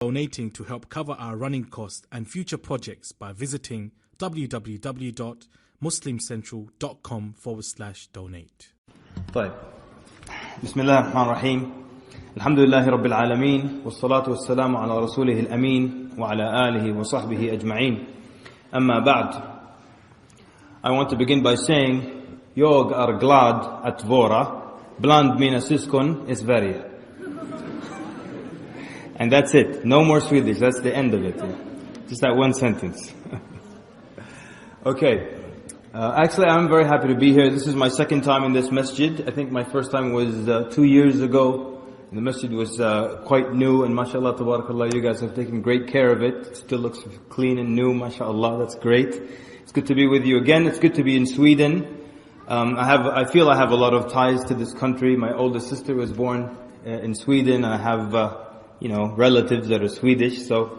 Donating to help cover our running costs and future projects by visiting www.muslimcentral.com/donate. طيب بسم الله الرحمن الرحيم الحمد لله رب العالمين والصلاة والسلام على رسوله الأمين وعلى آله وصحبه أجمعين أما بعد. I want to begin by saying jag är glad att vara bland mina syskon i Sverige. And that's it. No more Swedish. That's the end of it. Just that one sentence. Okay. Actually, I'm very happy to be here. This is my second time in this masjid. I think my first time was 2 years ago. And the masjid was quite new, and mashallah, tabarakallah, you guys have taken great care of it. It still looks clean and new, mashallah. That's great. It's good to be with you again. It's good to be in Sweden. I feel I have a lot of ties to this country. My oldest sister was born in Sweden. I have relatives that are Swedish, so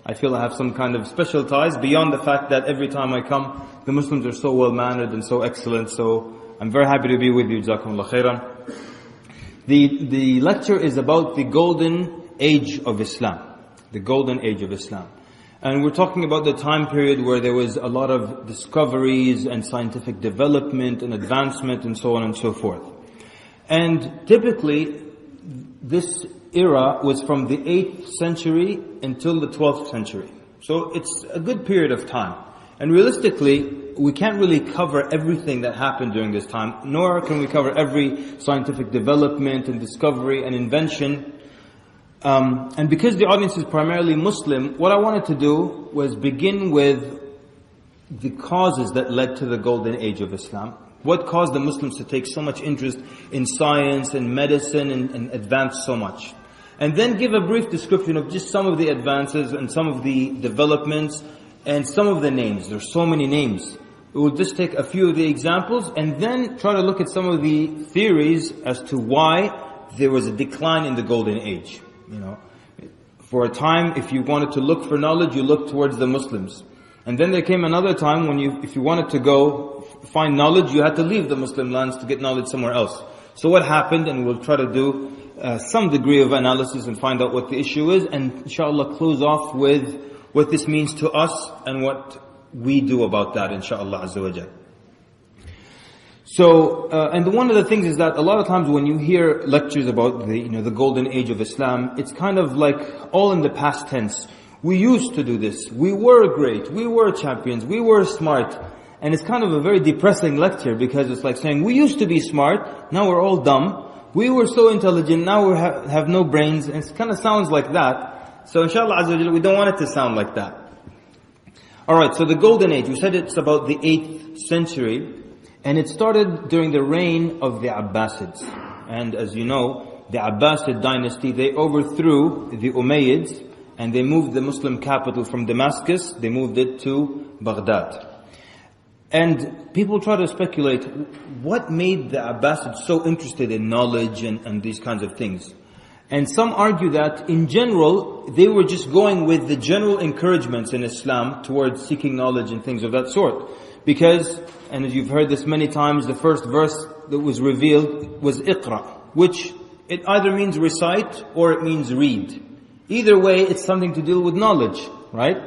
I feel I have some kind of special ties beyond the fact that every time I come, the Muslims are so well-mannered and so excellent, so I'm very happy to be with you. Jazakumullah khairan. The lecture is about the golden age of Islam. The golden age of Islam. And we're talking about the time period where there was a lot of discoveries and scientific development and advancement and so on and so forth. And typically, this era was from the 8th century until the 12th century. So it's a good period of time. And realistically, we can't really cover everything that happened during this time, nor can we cover every scientific development and discovery and invention. And because the audience is primarily Muslim, what I wanted to do was begin with the causes that led to the golden age of Islam. What caused the Muslims to take so much interest in science and medicine and advance so much? And then give a brief description of just some of the advances and some of the developments and some of the names. There's so many names. We'll just take a few of the examples and then try to look at some of the theories as to why there was a decline in the golden age. For a time, if you wanted to look for knowledge, you looked towards the Muslims. And then there came another time when if you wanted to go find knowledge, you had to leave the Muslim lands to get knowledge somewhere else. So what happened, and we'll try to do some degree of analysis and find out what the issue is, and inshallah close off with what this means to us and what we do about that, inshallah azza wa jal. So, and one of the things is that a lot of times when you hear lectures about the golden age of Islam, it's kind of like all in the past tense. We used to do this. We were great. We were champions. We were smart. And it's kind of a very depressing lecture because it's like saying, we used to be smart, now we're all dumb. We were so intelligent, now we have no brains. And it kind of sounds like that. So inshallah azza wa jalla, we don't want it to sound like that. Alright, so the golden age, we said it's about the 8th century. And it started during the reign of the Abbasids. And as you know, the Abbasid dynasty, they overthrew the Umayyads and they moved the Muslim capital from Damascus, they moved it to Baghdad. And people try to speculate, what made the Abbasids so interested in knowledge and these kinds of things? And some argue that in general, they were just going with the general encouragements in Islam towards seeking knowledge and things of that sort. Because, and as you've heard this many times, the first verse that was revealed was Iqra, which it either means recite or it means read. Either way, it's something to deal with knowledge, right?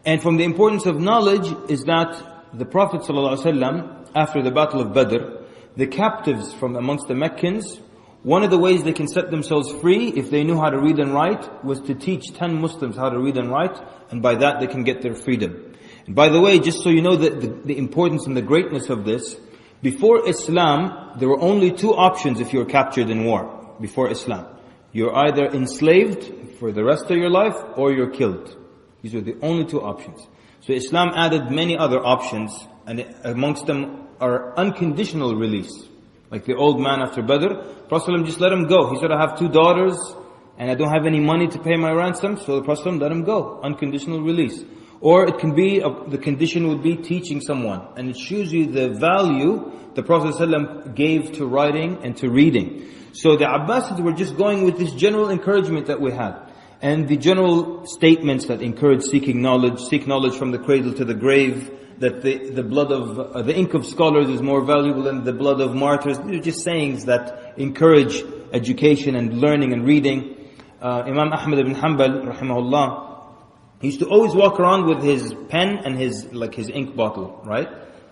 And from the importance of knowledge is that the Prophet ﷺ, after the Battle of Badr, the captives from amongst the Meccans, one of the ways they can set themselves free, if they knew how to read and write, was to teach 10 Muslims how to read and write, and by that they can get their freedom. And by the way, just so you know the importance and the greatness of this, before Islam, there were only 2 options if you were captured in war, before Islam. You're either enslaved for the rest of your life, or you're killed. These were the only 2 options. So Islam added many other options, and amongst them are unconditional release. Like the old man after Badr, Prophet just let him go. He said, I have 2 daughters, and I don't have any money to pay my ransom, so the Prophet let him go. Unconditional release. Or it can be, the condition would be teaching someone. And it shows you the value the Prophet ﷺ gave to writing and to reading. So the Abbasids were just going with this general encouragement that we had. And the general statements that encourage seeking knowledge, seek knowledge from the cradle to the grave, that the blood of, the ink of scholars is more valuable than the blood of martyrs. They're just sayings that encourage education and learning and reading. Imam Ahmad ibn Hanbal, rahimahullah, he used to always walk around with his pen and his ink bottle, right?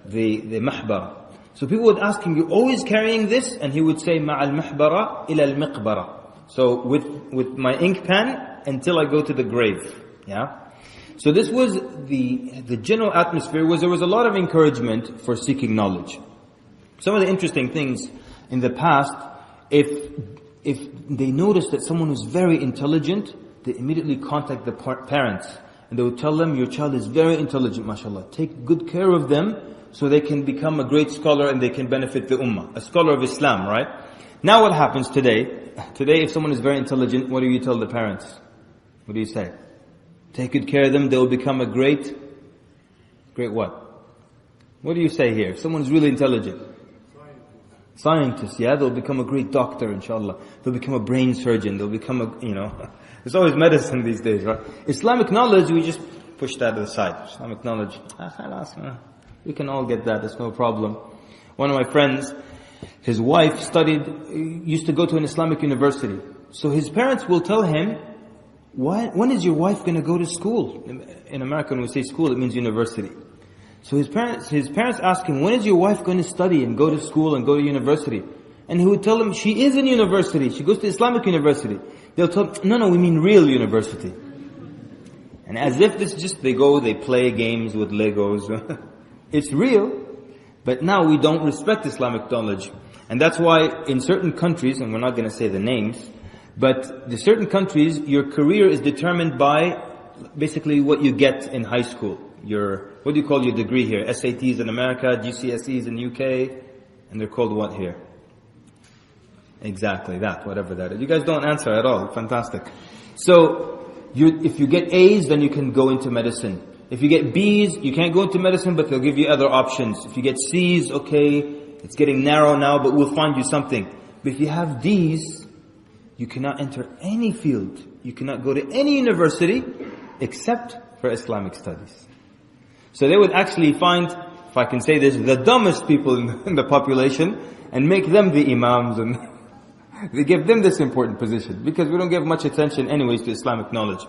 The mahbara. So people would ask him, "You're always carrying this?" And he would say, "Ma'al mahbara ila al-miqbara." So with my ink pen until I go to the grave. Yeah. So this was the general atmosphere. There was a lot of encouragement for seeking knowledge. Some of the interesting things in the past, if they noticed that someone was very intelligent, they immediately contact the parents and they would tell them, "Your child is very intelligent, mashallah. Take good care of them so they can become a great scholar and they can benefit the ummah." A scholar of Islam, right? Now what happens today? Today if someone is very intelligent, what do you tell the parents? What do you say? Take good care of them, they will become a great what? What do you say here? If someone's really intelligent. Scientist, yeah, they'll become a great doctor, inshallah. They'll become a brain surgeon, they'll become there's always medicine these days, right? Islamic knowledge, we just push that to the side. Islamic knowledge, we can all get that, that's no problem. One of my friends, his wife used to go to an Islamic university. So his parents will tell him, when is your wife going to go to school? In America, when we say school, it means university. So his parents ask him, when is your wife going to study and go to school and go to university? And he would tell them, she is in university. She goes to Islamic university. They'll tell him, no, we mean real university. And as if they play games with Legos. It's real, but now we don't respect Islamic knowledge. And that's why in certain countries, and we're not going to say the names, but in certain countries, your career is determined by basically what you get in high school. What do you call your degree here? SATs in America, GCSEs in UK, and they're called what here? Exactly that, whatever that is. You guys don't answer at all. Fantastic. So, if you get A's, then you can go into medicine. If you get B's, you can't go into medicine, but they'll give you other options. If you get C's, okay, it's getting narrow now, but we'll find you something. But if you have D's, you cannot enter any field. You cannot go to any university except for Islamic studies. So they would actually find, if I can say this, the dumbest people in the population and make them the imams, and they give them this important position because we don't give much attention anyways to Islamic knowledge.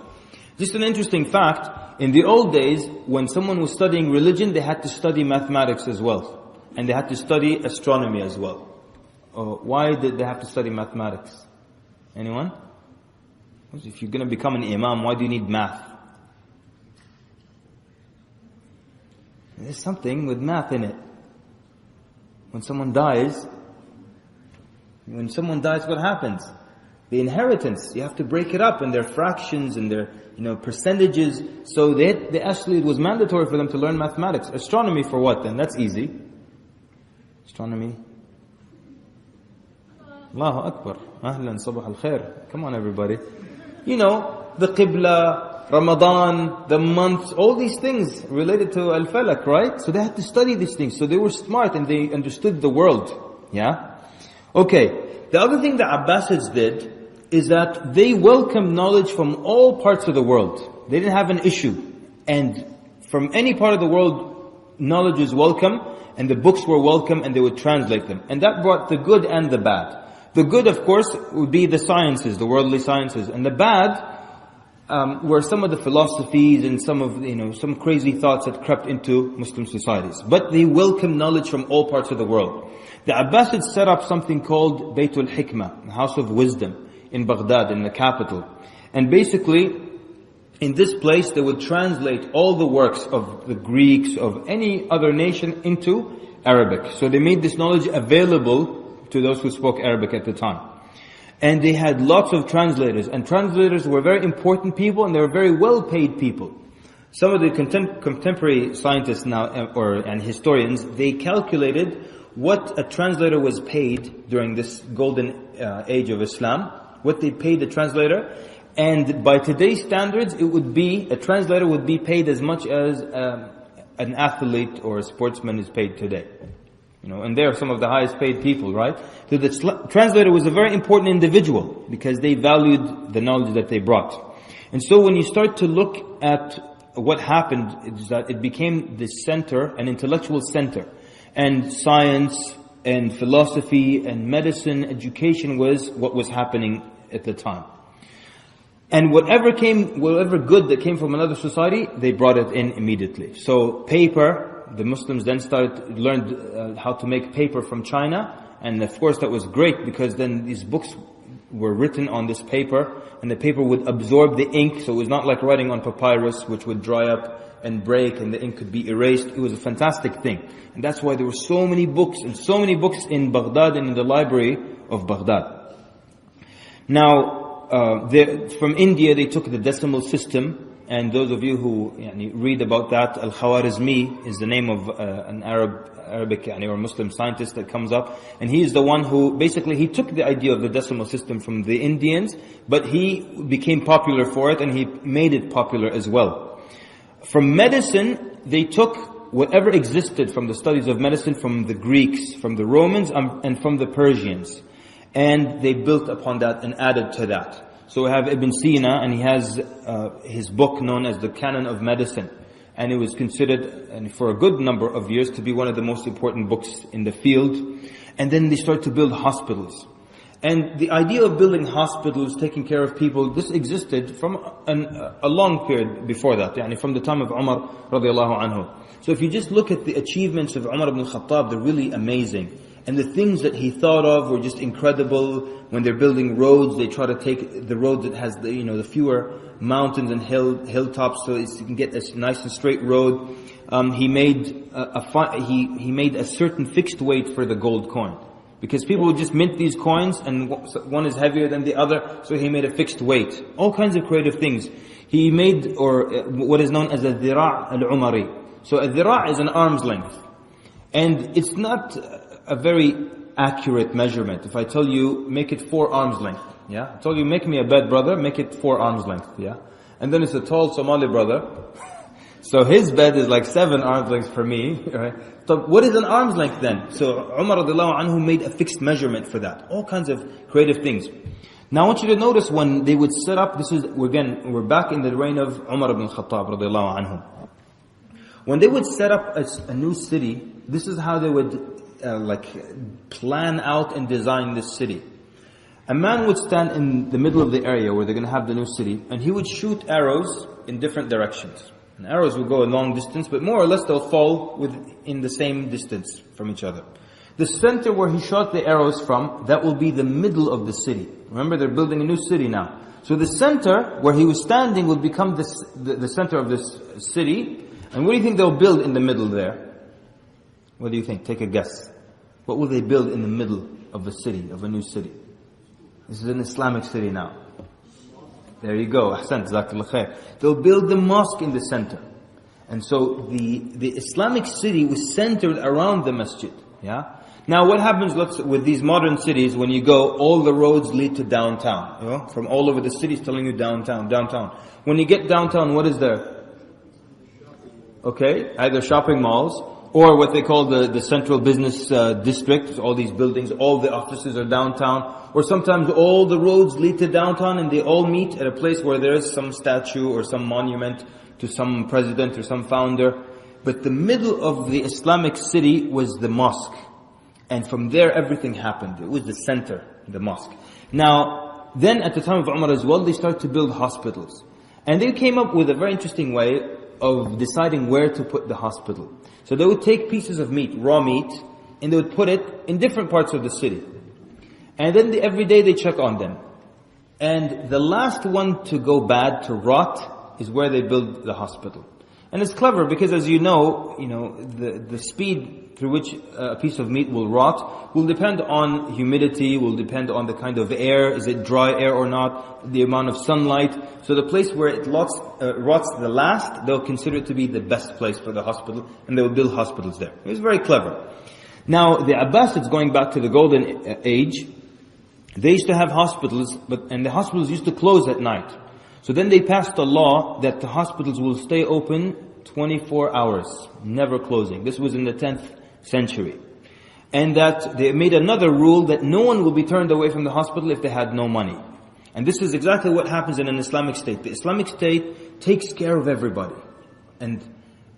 Just an interesting fact, in the old days, when someone was studying religion, they had to study mathematics as well. And they had to study astronomy as well. Why did they have to study mathematics? Anyone? If you're going to become an imam, why do you need math? There's something with math in it. When someone dies, what happens? The inheritance, you have to break it up in their fractions and their percentages. So it was mandatory for them to learn mathematics. Astronomy for what then? That's easy. Astronomy. Allahu Akbar. Ahlan, sabah al-khair. Come on everybody. The Qibla, Ramadan, the months, all these things related to Al-Falak, right? So they had to study these things. So they were smart and they understood the world. Yeah? Okay. The other thing the Abbasids did is that they welcomed knowledge from all parts of the world. They didn't have an issue. And from any part of the world, knowledge was welcome and the books were welcome and they would translate them. And that brought the good and the bad. The good, of course, would be the sciences, the worldly sciences. And the bad were some of the philosophies and some of, some crazy thoughts that crept into Muslim societies. But they welcomed knowledge from all parts of the world. The Abbasids set up something called Baytul Hikmah, the House of Wisdom, in Baghdad, in the capital. And basically, in this place, they would translate all the works of the Greeks, of any other nation, into Arabic. So they made this knowledge available to those who spoke Arabic at the time. And they had lots of translators. And translators were very important people and they were very well paid people. Some of the contemporary scientists now, and historians, they calculated what a translator was paid during this golden age of Islam. What they paid the translator. And by today's standards, a translator would be paid as much as an athlete or a sportsman is paid today. And they are some of the highest paid people, right? So the translator was a very important individual because they valued the knowledge that they brought. And so when you start to look at what happened, is that it became the center, an intellectual center. And science and philosophy and medicine, education was what was happening at the time. And whatever good that came from another society, they brought it in immediately. So paper, the Muslims then learned how to make paper from China. And of course that was great, because then these books were written on this paper, and the paper would absorb the ink, so it was not like writing on papyrus, which would dry up and break and the ink could be erased. It was a fantastic thing. And that's why there were so many books in Baghdad and in the library of Baghdad. Now, from India they took the decimal system, and those of you who read about that, Al-Khwarizmi is the name of an Arabic or Muslim scientist that comes up, and he is the one who basically he took the idea of the decimal system from the Indians, but he became popular for it and he made it popular as well. From medicine, they took whatever existed from the studies of medicine from the Greeks, from the Romans, and from the Persians, and they built upon that and added to that. So we have Ibn Sina, and he has his book known as the Canon of Medicine. And it was considered, and for a good number of years, to be one of the most important books in the field. And then they started to build hospitals. And the idea of building hospitals, taking care of people, this existed from a long period before that, from the time of Umar radiallahu anhu. So if you just look at the achievements of Umar ibn al-Khattab, they're really amazing. And the things that he thought of were just incredible. When they're building roads, they try to take the road that has the fewer mountains and hilltops, so you can get a nice and straight road. He made a certain fixed weight for the gold coin, because people would just mint these coins and one is heavier than the other, so he made a fixed weight. All kinds of creative things. He made what is known as a dhira' al-umari. So a dhira' is an arm's length, and it's not a very accurate measurement. If I tell you, make it 4 arms length, I told you, make me a bed, brother, make it 4 arms length, and then it's a tall Somali brother, so his bed is like 7 arms lengths for me, right? So what is an arm's length then? So Umar radiallahu anhu made a fixed measurement for that. All kinds of creative things. Now I want you to notice when they would set up, we're back in the reign of Umar ibn Khattab radiallahu anhu. When they would set up a new city, this is how they would plan out and design this city. A man would stand in the middle of the area where they're going to have the new city, and he would shoot arrows in different directions. And arrows will go a long distance, but more or less they'll fall in the same distance from each other. The center where he shot the arrows from, that will be the middle of the city. Remember, they're building a new city now. So the center where he was standing will become the center of this city. And what do you think they'll build in the middle there? What do you think? Take a guess. What will they build in the middle of a city, of a new city? This is an Islamic city now. There you go. Ahsan, jazakallah khair. They'll build the mosque in the center. And so the Islamic city was centered around the masjid. Now what happens with these modern cities, when you go, all the roads lead to downtown. From all over the cities telling you downtown, downtown. When you get downtown, what is there? Okay, either shopping malls, or what they call the central business district. All these buildings, all the offices are downtown. Or sometimes all the roads lead to downtown and they all meet at a place where there is some statue or some monument to some president or some founder. But the middle of the Islamic city was the mosque. And from there everything happened. It was the center, the mosque. Now, then at the time of Umar as well, they started to build hospitals. And they came up with a very interesting way of deciding where to put the hospital. So they would take pieces of meat, raw meat, and they would put it in different parts of the city. And then every day they check on them. And the last one to go bad, to rot, is where they build the hospital. And it's clever because, as you know, the speed through which a piece of meat will rot will depend on humidity, will depend on the kind of air, is it dry air or not, the amount of sunlight. So the place where it rots the last, they'll consider it to be the best place for the hospital, and they will build hospitals there. It was very clever. Now, the Abbasids, going back to the Golden Age, they used to have hospitals, and the hospitals used to close at night. So then they passed a law that the hospitals will stay open 24 hours, never closing. This was in the 10th century. And that they made another rule that no one will be turned away from the hospital if they had no money. And this is exactly what happens in an Islamic state. The Islamic state takes care of everybody. And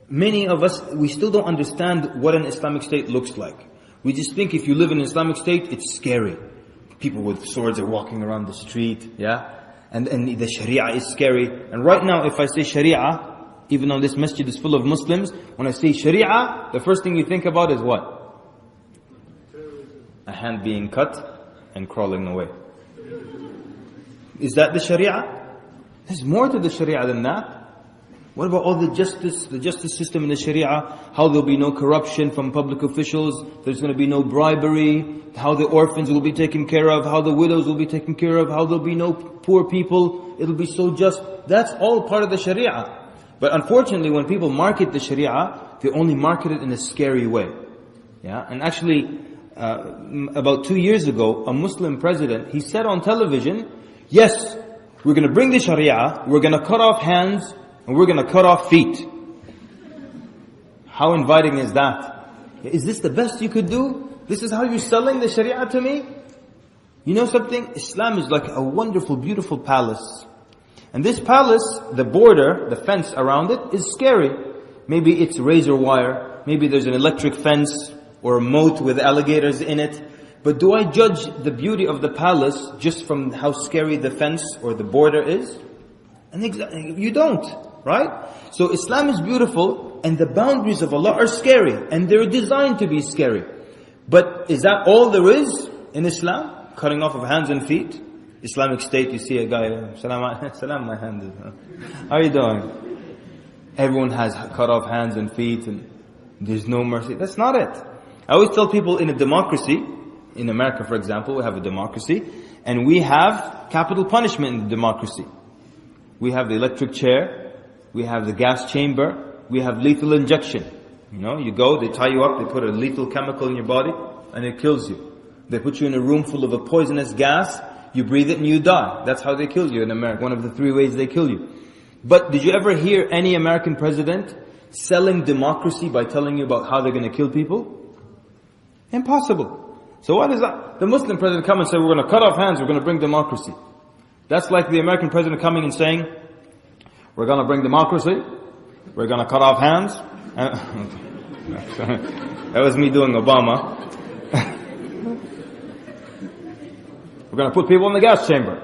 many of us, we still don't understand what an Islamic state looks like. We just think if you live in an Islamic state, it's scary. People with swords are walking around the street, And the Sharia is scary. And right now, if I say Sharia, even though this masjid is full of Muslims, when I say Sharia, the first thing you think about is what? A hand being cut and crawling away. Is that the Sharia? There's more to the Sharia than that. What about all the justice system in the Sharia? How there'll be no corruption from public officials, there's going to be no bribery, how the orphans will be taken care of, how the widows will be taken care of, how there'll be no poor people, it'll be so just. That's all part of the Sharia. But unfortunately, when people market the Sharia, they only market it in a scary way. Yeah, and actually, about 2 years ago, a Muslim president, he said on television, yes, we're going to bring the Sharia, we're going to cut off hands, and we're going to cut off feet. How inviting is that? Is this the best you could do? This is how you're selling the Sharia to me? You know something? Islam is like a wonderful, beautiful palace. And this palace, the border, the fence around it is scary. Maybe it's razor wire. Maybe there's an electric fence or a moat with alligators in it. But do I judge the beauty of the palace just from how scary the fence or the border is? And you don't, right? So Islam is beautiful and the boundaries of Allah are scary. And they're designed to be scary. But is that all there is in Islam? Cutting off of hands and feet? Islamic State, you see a guy, salam, my hand is, how are you doing? Everyone has cut off hands and feet and there's no mercy. That's not it. I always tell people in a democracy, in America for example, we have a democracy, and we have capital punishment in the democracy. We have the electric chair, we have the gas chamber, we have lethal injection. You know, you go, they tie you up, they put a lethal chemical in your body, and it kills you. They put you in a room full of a poisonous gas, you breathe it and you die. That's how they kill you in America. One of the 3 ways they kill you. But did you ever hear any American president selling democracy by telling you about how they're going to kill people? Impossible. So what is that? The Muslim president come and say, we're going to cut off hands, we're going to bring democracy. That's like the American president coming and saying, we're going to bring democracy, we're going to cut off hands. That was me doing Obama. We're going to put people in the gas chamber.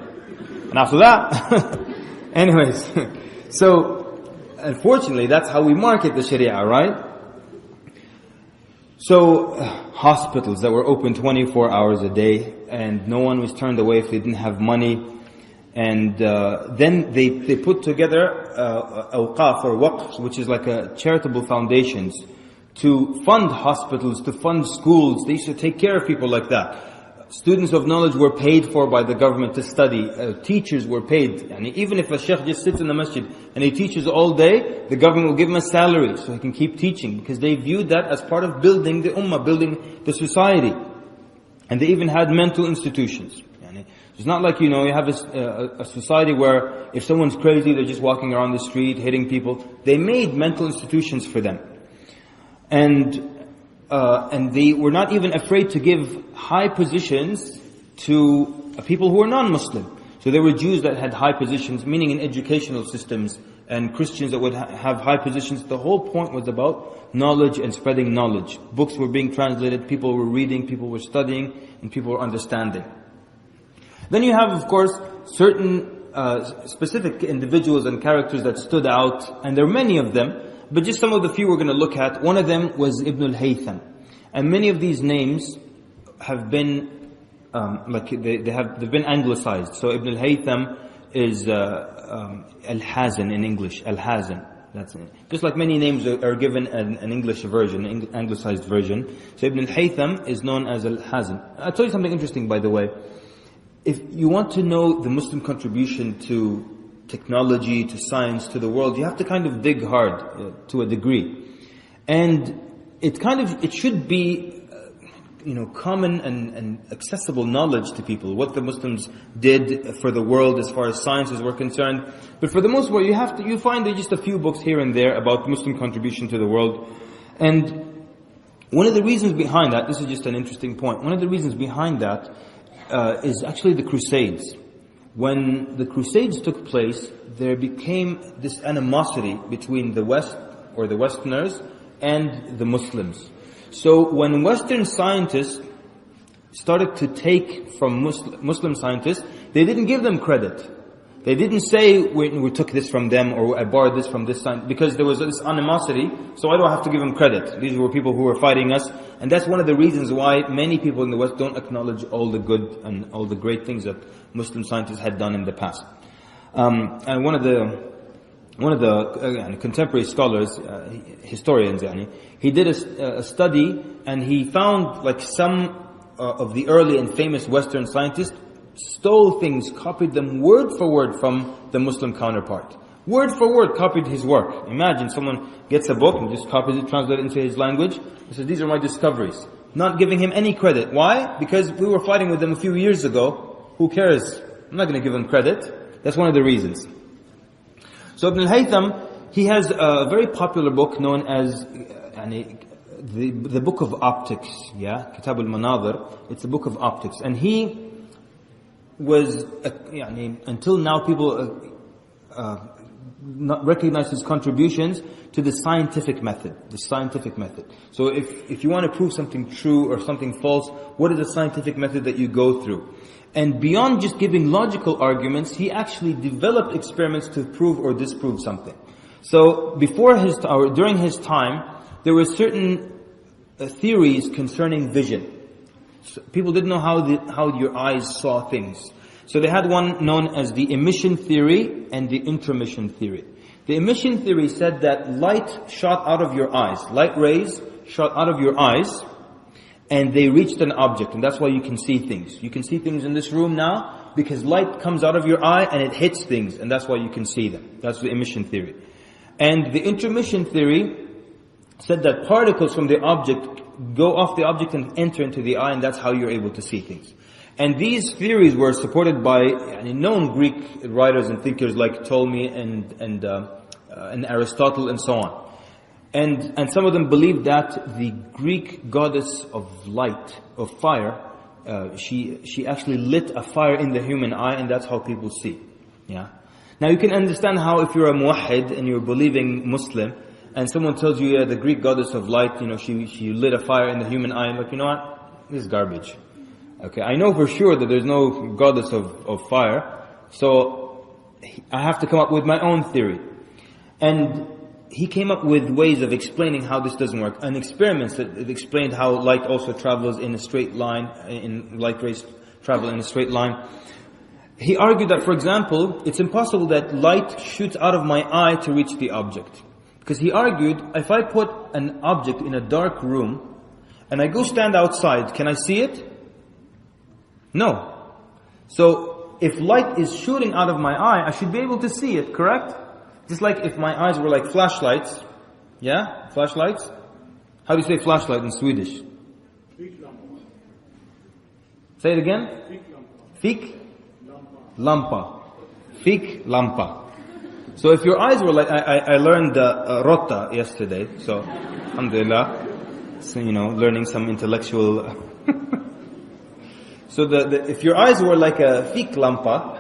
And after that, anyways. So, unfortunately, that's how we market the Sharia, right? So, hospitals that were open 24 hours a day, and no one was turned away if they didn't have money. And then they put together awqaf or waqf, which is like a charitable foundations, to fund hospitals, to fund schools. They used to take care of people like that. Students of knowledge were paid for by the government to study. Teachers were paid. And even if a sheikh just sits in the masjid and he teaches all day, the government will give him a salary so he can keep teaching. Because they viewed that as part of building the ummah, building the society. And they even had mental institutions. It's not like, you have a society where if someone's crazy, they're just walking around the street, hitting people. They made mental institutions for them. And they were not even afraid to give high positions to people who were non-Muslim. So there were Jews that had high positions, meaning in educational systems, and Christians that would have high positions. The whole point was about knowledge and spreading knowledge. Books were being translated, people were reading, people were studying, and people were understanding. Then you have, of course, certain specific individuals and characters that stood out, and there are many of them. But just some of the few we're going to look at. One of them was Ibn al-Haytham. And many of these names have been, they've been anglicized. So Ibn al-Haytham is Al-Hazan in English. Al-Hazan. That's it. Just like many names are given an English version, an anglicized version. So Ibn al-Haytham is known as Al-Hazan. I'll tell you something interesting, by the way. If you want to know the Muslim contribution to technology, to science, to the world, you have to kind of dig hard to a degree. And it should be, common and accessible knowledge to people, what the Muslims did for the world as far as sciences were concerned. But for the most part, you find there just a few books here and there about Muslim contribution to the world. And one of the reasons behind that, this is just an interesting point, one of the reasons behind that is actually the Crusades. When the Crusades took place, there became this animosity between the West, or the Westerners, and the Muslims. So when Western scientists started to take from Muslim scientists, they didn't give them credit. They didn't say, we took this from them, or I borrowed this from this scientist, because there was this animosity, so why do I have to give them credit? These were people who were fighting us, and that's one of the reasons why many people in the West don't acknowledge all the good and all the great things that Muslim scientists had done in the past. And one of the contemporary scholars, historians, he did a study, and he found like some of the early and famous Western scientists stole things, copied them word for word from the Muslim counterpart. Word for word copied his work. Imagine someone gets a book and just copies it, translates it into his language. He says, these are my discoveries. Not giving him any credit. Why? Because we were fighting with them a few years ago. Who cares? I'm not going to give him credit. That's one of the reasons. So Ibn al-Haytham, he has a very popular book known as the Book of Optics. Kitab al-Manadhir. It's a book of optics. And he was, until now people not recognize his contributions to the scientific method. The scientific method. So if you want to prove something true or something false, what is the scientific method that you go through? And beyond just giving logical arguments, he actually developed experiments to prove or disprove something. So during his time, there were certain theories concerning vision. So people didn't know how your eyes saw things. So they had one known as the emission theory and the intromission theory. The emission theory said that light shot out of your eyes. Light rays shot out of your eyes, and they reached an object, and that's why you can see things. You can see things in this room now because light comes out of your eye and it hits things, and that's why you can see them. That's the emission theory. And the intromission theory said that particles from the object go off the object and enter into the eye, and that's how you're able to see things. And these theories were supported by known Greek writers and thinkers like Ptolemy and Aristotle and so on. And some of them believed that the Greek goddess of light, of fire, she actually lit a fire in the human eye, and that's how people see. Now you can understand how if you're a muwahhid and you're a believing Muslim, and someone tells you, the Greek goddess of light, she lit a fire in the human eye, and like, you know what? This is garbage. Okay, I know for sure that there's no goddess of fire, so I have to come up with my own theory. And he came up with ways of explaining how this doesn't work, and experiments that explained how light also travels in a straight line, light rays travel in a straight line. He argued that, for example, it's impossible that light shoots out of my eye to reach the object. Because he argued, if I put an object in a dark room, and I go stand outside, can I see it? No. So, if light is shooting out of my eye, I should be able to see it, correct? Just like if my eyes were like flashlights. Flashlights? How do you say flashlight in Swedish? Say it again? Fik? Lampa. Fik lampa. So if your eyes were like, I learned Rota yesterday, so alhamdulillah, so, learning some intellectual. So if your eyes were like a fik lampa,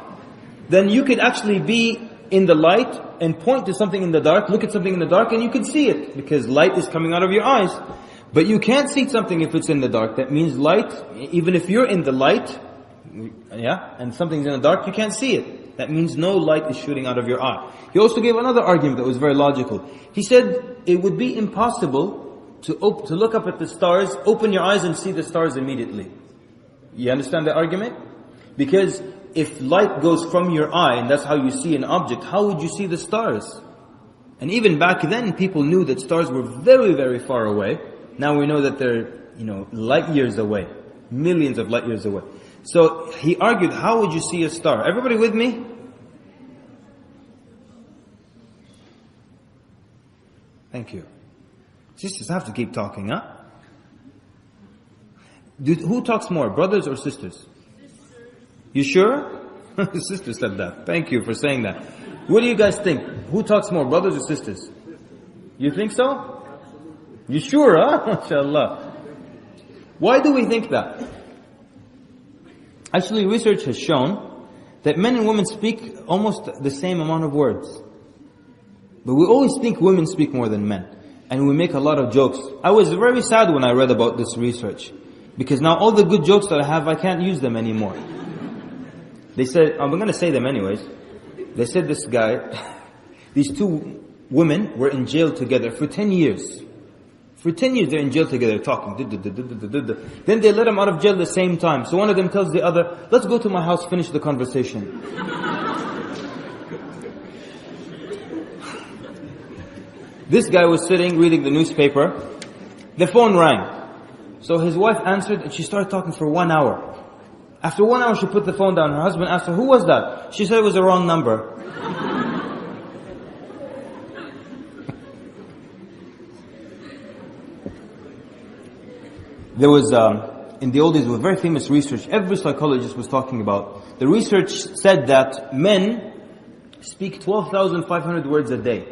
then you could actually be in the light and point to something in the dark, look at something in the dark, and you could see it because light is coming out of your eyes. But you can't see something if it's in the dark. That means light, even if you're in the light, and something's in the dark, you can't see it. That means no light is shooting out of your eye. He also gave another argument that was very logical. He said it would be impossible to look up at the stars, open your eyes and see the stars immediately. You understand the argument? Because if light goes from your eye and that's how you see an object, how would you see the stars? And even back then, people knew that stars were very, very far away. Now we know that they're, light years away. Millions of light years away. So he argued, how would you see a star? Everybody with me? Thank you. Sisters have to keep talking, huh? Who talks more, brothers or sisters? You sure? Sister said that. Thank you for saying that. What do you guys think? Who talks more, brothers or sisters? You think so? You sure, huh? MashaAllah. Why do we think that? Actually, research has shown that men and women speak almost the same amount of words. But we always think women speak more than men. And we make a lot of jokes. I was very sad when I read about this research. Because now all the good jokes that I have, I can't use them anymore. They said, I'm going to say them anyways. They said this guy, these two women were in jail together for 10 years. For 10 years they're in jail together talking. Then they let them out of jail at the same time. So one of them tells the other, let's go to my house, finish the conversation. This guy was sitting reading the newspaper. The phone rang. So his wife answered and she started talking for 1 hour. After 1 hour she put the phone down. Her husband asked her, who was that? She said it was the wrong number. There was, in the old days, a very famous research, every psychologist was talking about. The research said that men speak 12,500 words a day.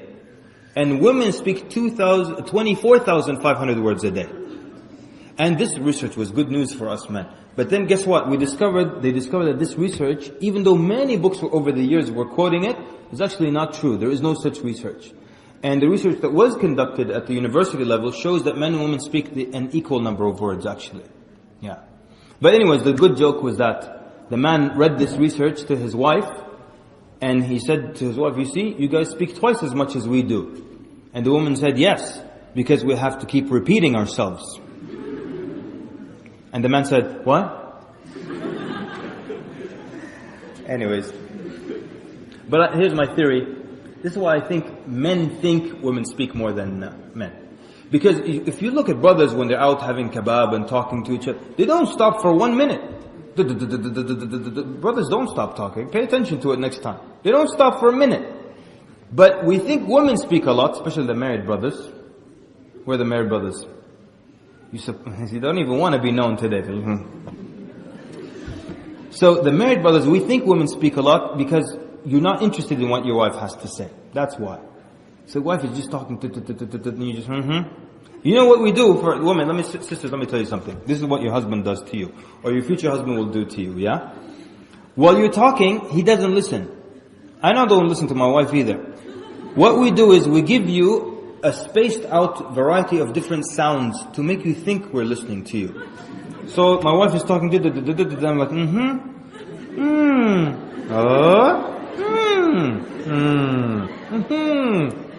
And women speak 24,500 words a day. And this research was good news for us men. But then guess what? They discovered that this research, even though many books over the years were quoting it, is actually not true. There is no such research. And the research that was conducted at the university level shows that men and women speak an equal number of words actually. Yeah. But anyways, the good joke was that the man read this research to his wife, and he said to his wife, you see, you guys speak twice as much as we do. And the woman said, yes, because we have to keep repeating ourselves. And the man said, what? Anyways. But here's my theory. This is why I think men think women speak more than men. Because if you look at brothers when they're out having kebab and talking to each other, they don't stop for 1 minute. Brothers don't stop talking. Pay attention to it next time. They don't stop for a minute. But we think women speak a lot, especially the married brothers. Where are the married brothers? You don't even want to be known today. So the married brothers, we think women speak a lot because you're not interested in what your wife has to say. That's why. So the wife is just talking, and you just, You know what we do for women? Sisters, let me tell you something. This is what your husband does to you, or your future husband will do to you, yeah? While you're talking, he doesn't listen. I don't listen to my wife either. What we do is we give you a spaced out variety of different sounds to make you think we're listening to you. So my wife is talking, I'm like,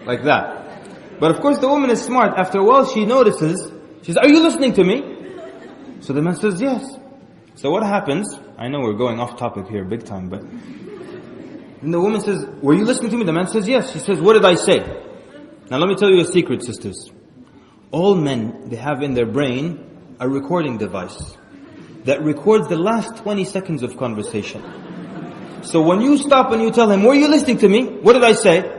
like that. But of course the woman is smart. After a while she notices, she says, are you listening to me? So the man says, yes. So what happens, I know we're going off topic here big time, but then the woman says, were you listening to me? The man says, yes. She says, what did I say? Now let me tell you a secret, sisters. All men, they have in their brain a recording device that records the last 20 seconds of conversation. So when you stop and you tell him, were you listening to me? What did I say?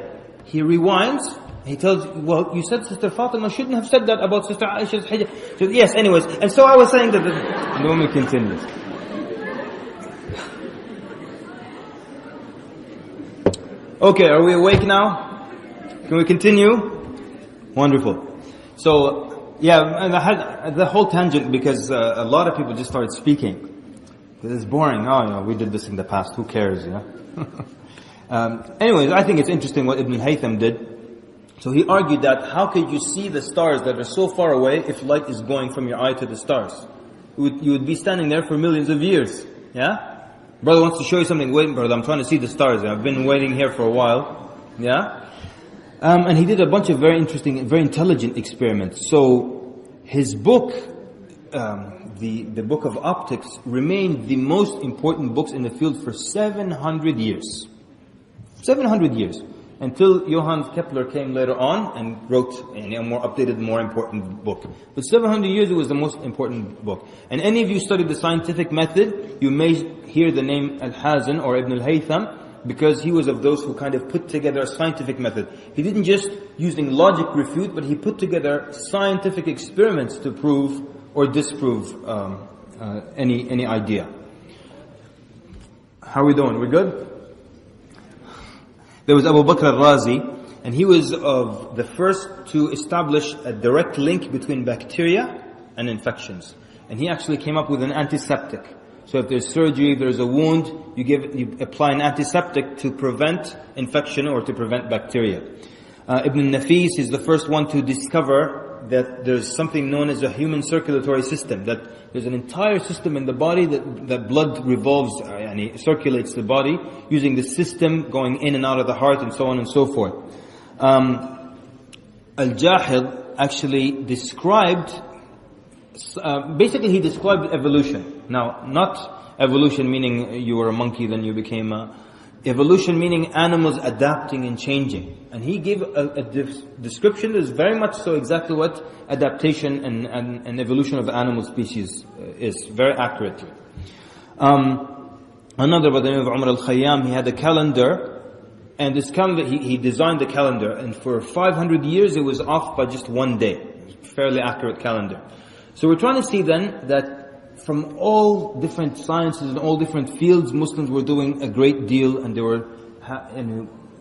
He rewinds. He tells you, well, you said Sister Fatima shouldn't have said that about Sister Aisha's hijab. So, yes, anyways. And so I was saying that the woman continues. Okay, are we awake now? Can we continue? Wonderful. So, yeah, and I had the whole tangent because a lot of people just started speaking. It's boring. Oh, we did this in the past. Who cares, yeah? Anyways, I think it's interesting what Ibn al-Haytham did. So he argued that how could you see the stars that are so far away if light is going from your eye to the stars? You would be standing there for millions of years. Yeah? Brother wants to show you something. Wait, brother, I'm trying to see the stars. I've been waiting here for a while. Yeah? And he did a bunch of very interesting, very intelligent experiments. So his book, the book of optics, remained the most important books in the field for 700 years. 700 years. Until Johann Kepler came later on and wrote a more updated, more important book. But 700 years it was the most important book. And any of you studied the scientific method, you may hear the name Al-Hazan or Ibn al-Haytham, because he was of those who kind of put together a scientific method. He didn't just using logic refute, but he put together scientific experiments to prove or disprove any idea. How are we doing? We good? There was Abu Bakr al-Razi, and he was of the first to establish a direct link between bacteria and infections. And he actually came up with an antiseptic. So if there's surgery, if there's a wound, you apply an antiseptic to prevent infection or to prevent bacteria. Ibn Nafis is the first one to discover that there's something known as a human circulatory system, that there's an entire system in the body that blood revolves, and circulates the body using the system going in and out of the heart and so on and so forth. Al-Jahid actually described, basically he described evolution. Now, not evolution meaning you were a monkey then you became a, evolution meaning animals adapting and changing. And he gave a description that is very much so exactly what adaptation and evolution of animal species is, very accurately. Another by the name of Umar al-Khayyam, he had a calendar, and this calendar, he designed the calendar, and for 500 years it was off by just one day. Fairly accurate calendar. So we're trying to see then that from all different sciences and all different fields, Muslims were doing a great deal, and they were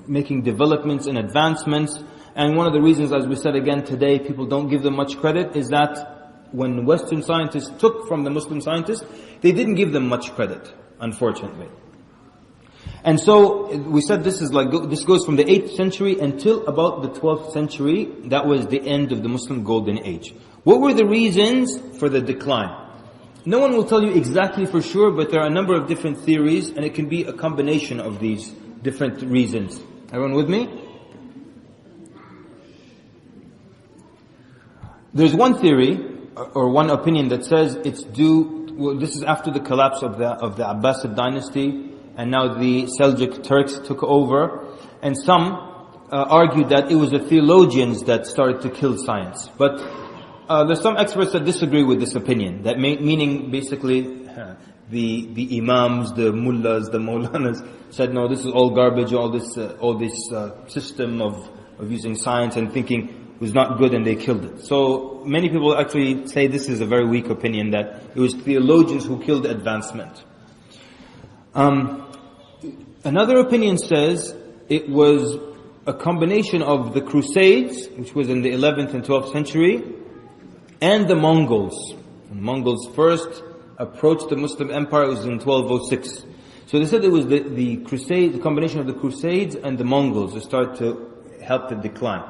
making developments and advancements. And one of the reasons, as we said again today, people don't give them much credit, is that when Western scientists took from the Muslim scientists, they didn't give them much credit, unfortunately. And so we said this goes from the 8th century until about the 12th century. That was the end of the Muslim golden age. What were the reasons for the decline? No one will tell you exactly for sure, but there are a number of different theories, and it can be a combination of these different reasons. Everyone with me? There's one theory, or one opinion that says it's due, well, this is after the collapse of the Abbasid dynasty, and now the Seljuk Turks took over, and some argued that it was the theologians that started to kill science. But there's some experts that disagree with this opinion, that meaning basically the imams, the mullahs, the maulanas said, no, this is all garbage, all this system of using science and thinking was not good, and they killed it. So many people actually say this is a very weak opinion, that it was theologians who killed advancement. Another opinion says it was a combination of the Crusades, which was in the 11th and 12th century, and the Mongols. The Mongols first approached the Muslim empire, it was in 1206. So they said it was the Crusades, the combination of the Crusades and the Mongols that started to help the decline.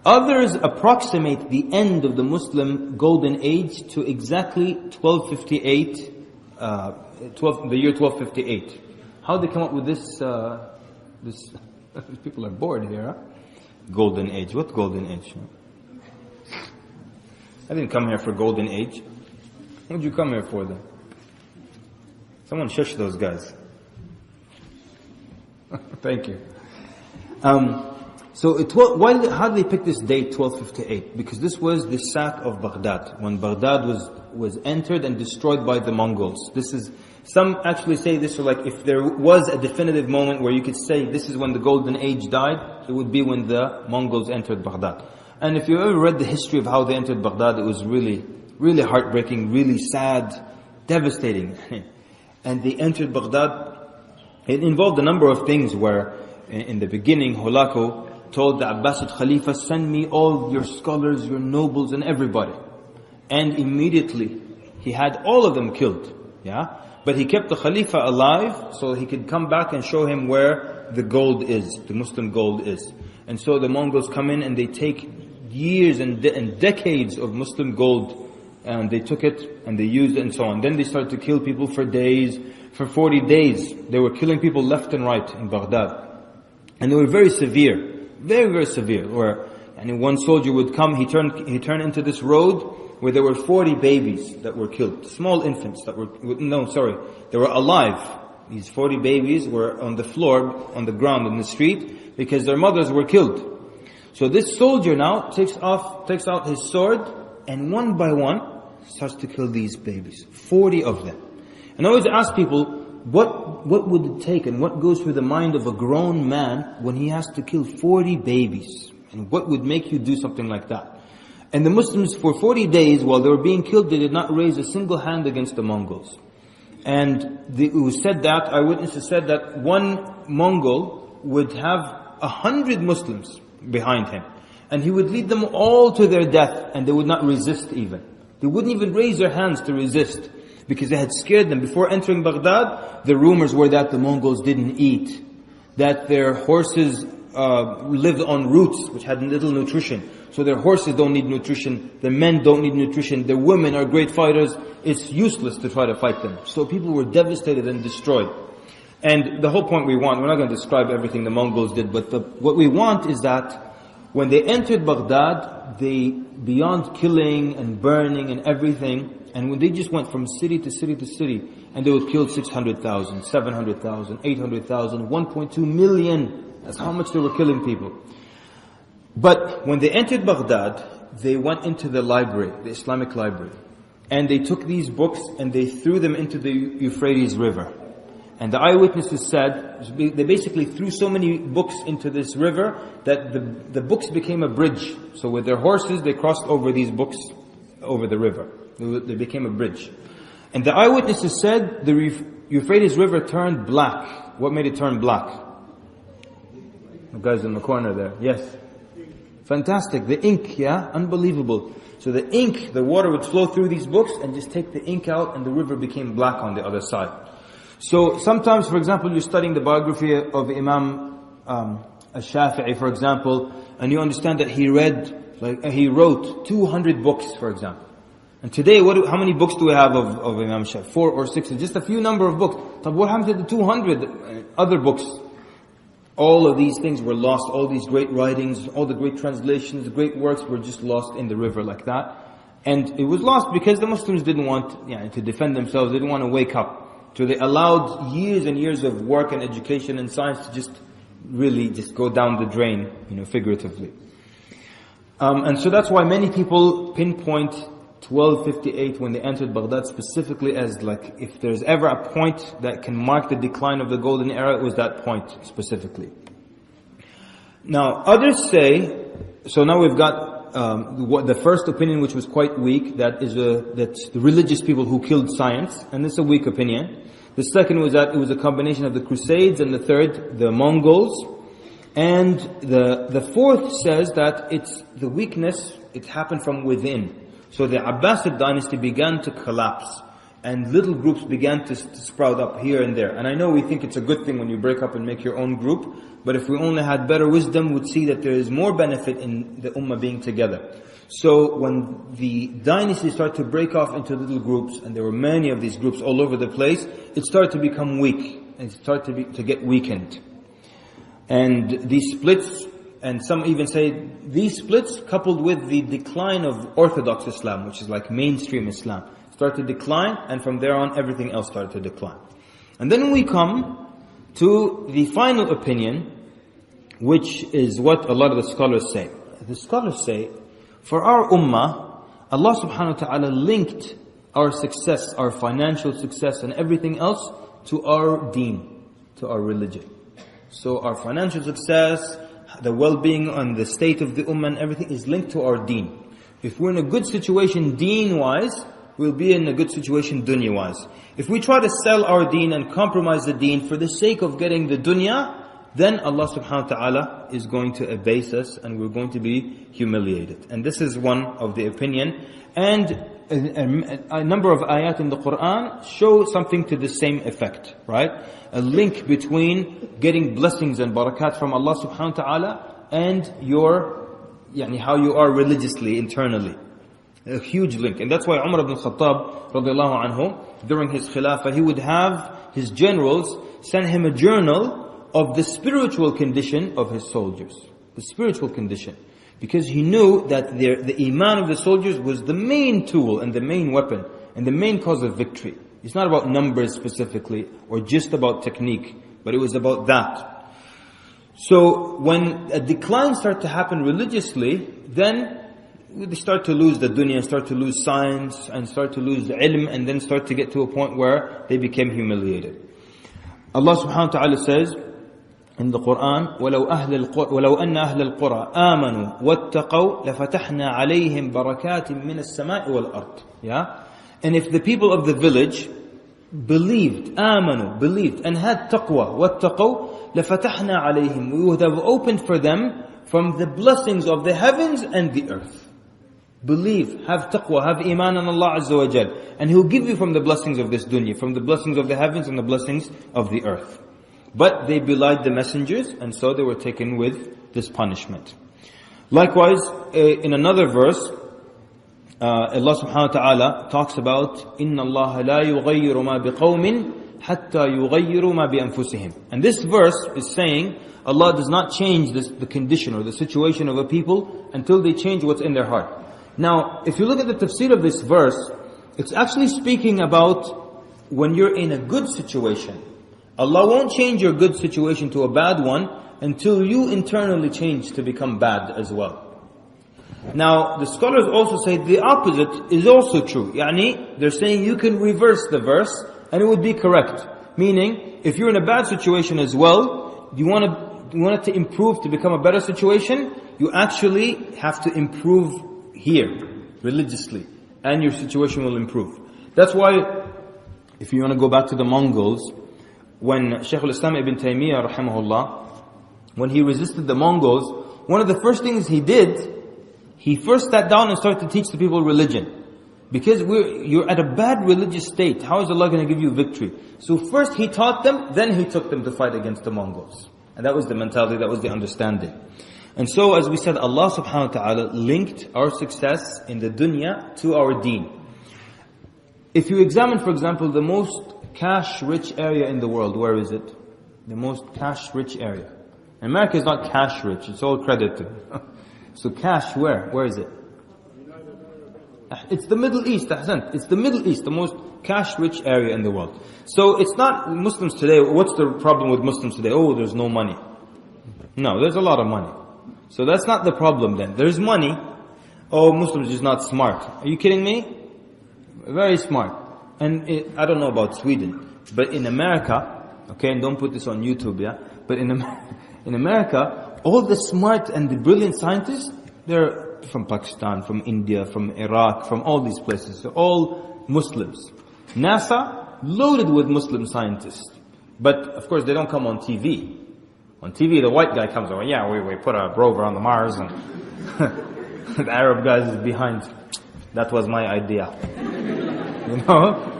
Others approximate the end of the Muslim golden age to exactly 1258, the year 1258. How they come up with this? People are bored here. Huh? Golden age. What golden age? I didn't come here for golden age. What did you come here for then? Someone shush those guys. Thank you. So how did they pick this date, 1258? Because this was the sack of Baghdad, when Baghdad was entered and destroyed by the Mongols. Some actually say this, like if there was a definitive moment where you could say this is when the golden age died, it would be when the Mongols entered Baghdad. And if you ever read the history of how they entered Baghdad, it was really, really heartbreaking, really sad, devastating. And they entered Baghdad. It involved a number of things where, in the beginning, Holako told the Abbasid Khalifa, send me all your scholars, your nobles and everybody. And immediately, he had all of them killed. Yeah? But he kept the Khalifa alive so he could come back and show him where the gold is, the Muslim gold is. And so the Mongols come in and they take years and decades of Muslim gold, and they took it and they used it and so on. Then they started to kill people for days. For 40 days, they were killing people left and right in Baghdad. And they were very severe, very, very severe. Where one soldier would come, he turned into this road where there were 40 babies that were killed. Small infants that they were alive. These 40 babies were on the floor, on the ground, in the street, because their mothers were killed. So this soldier now takes out his sword, and one by one starts to kill these babies. 40 of them. And I always ask people, what would it take and what goes through the mind of a grown man when he has to kill 40 babies? And what would make you do something like that? And the Muslims, for 40 days, while they were being killed, they did not raise a single hand against the Mongols. And it was said that, eyewitnesses said that one Mongol would have 100 Muslims behind him. And he would lead them all to their death, and they would not resist even. They wouldn't even raise their hands to resist, because they had scared them. Before entering Baghdad, the rumors were that the Mongols didn't eat, that their horses lived on roots, which had little nutrition. So their horses don't need nutrition, the men don't need nutrition, the women are great fighters. It's useless to try to fight them. So people were devastated and destroyed. And the whole point we're not going to describe everything the Mongols did, but what we want is that when they entered Baghdad, they, beyond killing and burning and everything, and when they just went from city to city to city, and they would kill 600,000, 700,000, 800,000, 1.2 million. That's how much they were killing people. But when they entered Baghdad, they went into the library, the Islamic library. And they took these books and they threw them into the Euphrates River. And the eyewitnesses said, they basically threw so many books into this river that the books became a bridge. So with their horses, they crossed over these books over the river. They became a bridge. And the eyewitnesses said the Euphrates River turned black. What made it turn black? The guys in the corner there. Yes. Fantastic. The ink, yeah? Unbelievable. So the ink, the water would flow through these books and just take the ink out, and the river became black on the other side. So sometimes, for example, you're studying the biography of Imam Al-Shafi'i, for example, and you understand that he wrote 200 books, for example. And today, how many books do we have of Imam Shafi'i? 4 or 6, just a few number of books. But what happened to the 200 other books? All of these things were lost, all these great writings, all the great translations, the great works were just lost in the river like that. And it was lost because the Muslims didn't want to defend themselves, they didn't want to wake up. So they allowed years and years of work and education and science to just really just go down the drain, figuratively. And so that's why many people pinpoint 1258 when they entered Baghdad specifically as if there's ever a point that can mark the decline of the golden era, it was that point specifically. Now others say, so now we've got the first opinion, which was quite weak, that's the religious people who killed science, and this is a weak opinion. The second was that it was a combination of the Crusades, and the third, the Mongols. And the fourth says that it's the weakness, it happened from within. So the Abbasid dynasty began to collapse, and little groups began to sprout up here and there. And I know we think it's a good thing when you break up and make your own group, but if we only had better wisdom, we'd see that there is more benefit in the ummah being together. So when the dynasty started to break off into little groups, and there were many of these groups all over the place, it started to become weak, and it started to get weakened. And these splits, and some even say these splits coupled with the decline of Orthodox Islam, which is like mainstream Islam, started to decline, and from there on everything else started to decline. And then we come to the final opinion, which is what a lot of the scholars say. The scholars say, for our ummah, Allah subhanahu wa ta'ala linked our success, our financial success and everything else to our deen, to our religion. So our financial success, the well-being and the state of the ummah and everything is linked to our deen. If we're in a good situation deen-wise, we'll be in a good situation dunya-wise. If we try to sell our deen and compromise the deen for the sake of getting the dunya, then Allah subhanahu wa ta'ala is going to abase us and we're going to be humiliated. And this is one of the opinion. And a number of ayat in the Quran show something to the same effect, right? A link between getting blessings and barakat from Allah subhanahu wa ta'ala and how you are religiously, internally. A huge link. And that's why Umar ibn Khattab radiallahu anhu, during his khilafah, he would have his generals send him a journal of the spiritual condition of his soldiers. The spiritual condition. Because he knew that the iman of the soldiers was the main tool and the main weapon and the main cause of victory. It's not about numbers specifically or just about technique, but it was about that. So when a decline started to happen religiously, then they start to lose the dunya, start to lose science, and start to lose ilm, and then start to get to a point where they became humiliated. Allah subhanahu wa ta'ala says in the Quran, وَلَوْ أَنَّ أَهْلَ الْقُرَىٰ آمَنُوا وَاتَّقَوْا لَفَتَحْنَا عَلَيْهِمْ بَرَكَاتٍ مِّنَ السَّمَاءِ وَالْأَرْضِ. Yeah? And if the people of the village believed, believed, and had taqwa, وَاتَّقَوْا لَفَتَحْنَا عَلَيْهِمْ, we would have opened for them from the blessings of the heavens and the earth. Believe, have taqwa, have iman on Allah Azza wa Jal. And He'll give you from the blessings of this dunya, from the blessings of the heavens and the blessings of the earth. But they belied the messengers, and so they were taken with this punishment. Likewise, in another verse, Allah subhanahu wa ta'ala talks about إِنَّ اللَّهَ لَا يُغَيِّرُ مَا بِقَوْمٍ حَتَّى يُغَيِّرُوا مَا بِأَنفُسِهِمْ. And this verse is saying Allah does not change the condition or the situation of a people until they change what's in their heart. Now, if you look at the tafsir of this verse, it's actually speaking about when you're in a good situation. Allah won't change your good situation to a bad one until you internally change to become bad as well. Now, the scholars also say the opposite is also true. Yani, they're saying you can reverse the verse and it would be correct. Meaning, if you're in a bad situation as well, you want it to improve to become a better situation, you actually have to improve here, religiously. And your situation will improve. That's why, if you want to go back to the Mongols, when Shaykh al-Islam ibn Taymiyyah rahimahullah, when he resisted the Mongols, one of the first things he did, he first sat down and started to teach the people religion. Because you're at a bad religious state, how is Allah going to give you victory? So first he taught them, then he took them to fight against the Mongols. And that was the mentality, that was the understanding. And so, as we said, Allah subhanahu wa ta'ala linked our success in the dunya to our deen. If you examine, for example, the most cash-rich area in the world, where is it? The most cash-rich area. America is not cash-rich, it's all credited. So cash, where? Where is it? It's the Middle East, Ahsan. It's the Middle East, the most cash-rich area in the world. So it's not Muslims today. What's the problem with Muslims today? Oh, there's no money. No, there's a lot of money. So that's not the problem then. There's money. Oh, Muslims are just not smart. Are you kidding me? Very smart. And I don't know about Sweden, but in America, okay, and don't put this on YouTube, yeah? But in America, all the smart and the brilliant scientists, they're from Pakistan, from India, from Iraq, from all these places. They're all Muslims. NASA, loaded with Muslim scientists. But, of course, they don't come on TV. On TV, the white guy comes over, yeah, we put a rover on the Mars, and the Arab guys is behind. That was my idea. You know?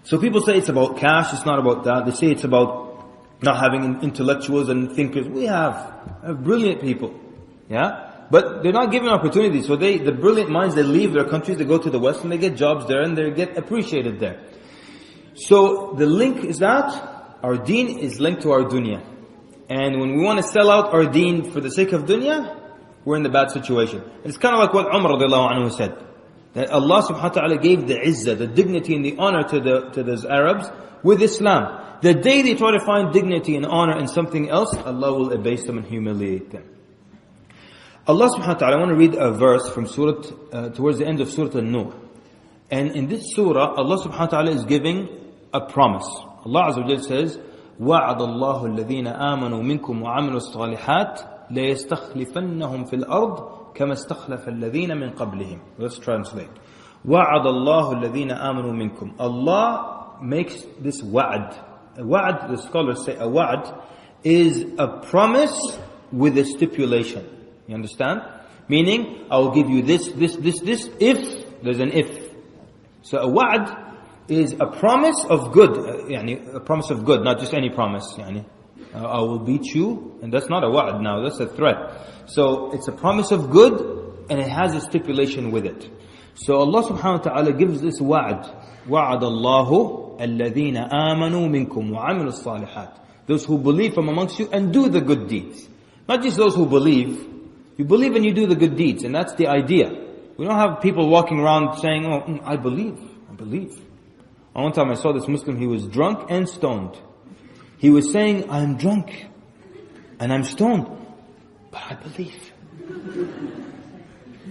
So people say it's about cash, it's not about that. They say it's about not having intellectuals and thinkers. We have brilliant people. Yeah? But they're not given opportunities. So the brilliant minds, they leave their countries, they go to the West and they get jobs there and they get appreciated there. So the link is that our deen is linked to our dunya. And when we want to sell out our deen for the sake of dunya, we're in the bad situation. It's kind of like what Umar radiallahu anhu said. That Allah subhanahu wa ta'ala gave the izzah, the dignity and the honor to those Arabs with Islam. The day they try to find dignity and honor in something else, Allah will abase them and humiliate them. Allah subhanahu wa ta'ala, I want to read a verse from surah, towards the end of Surah An-Nur. And in this surah, Allah subhanahu wa ta'ala is giving a promise. Allah Azza wa Jalla says, وَعَدَ اللَّهُ الَّذِينَ آمَنُوا مِنْكُمْ وَعَمِلُوا الصَّالِحَاتِ لَيَسْتَخْلِفَنَّهُمْ فِي الْأَرْضِ كَمَا اسْتَخْلَفَ الَّذِينَ مِنْ قَبْلِهِمْ. Let's translate. وَعَدَ اللَّهُ الَّذِينَ آمَنُوا مِنْكُمْ. Allah makes this wa'ad. A wa'ad, the scholars say, a wa'ad is a promise with a stipulation. You understand? Meaning, I will give you this, if there's an if. So a wa'ad is a promise of good, a promise of good, not just any promise. I will beat you, and that's not a wa'ad now, that's a threat. So it's a promise of good, and it has a stipulation with it. So Allah subhanahu wa ta'ala gives this wa'ad. وَعَدَ اللَّهُ الَّذِينَ آمَنُوا مِنْكُمْ وَعَمِلُوا الصَّالِحَاتِ. Those who believe from amongst you and do the good deeds. Not just those who believe. You believe and you do the good deeds, and that's the idea. We don't have people walking around saying, oh, I believe. One time I saw this Muslim, he was drunk and stoned. He was saying, I'm drunk and I'm stoned, but I believe.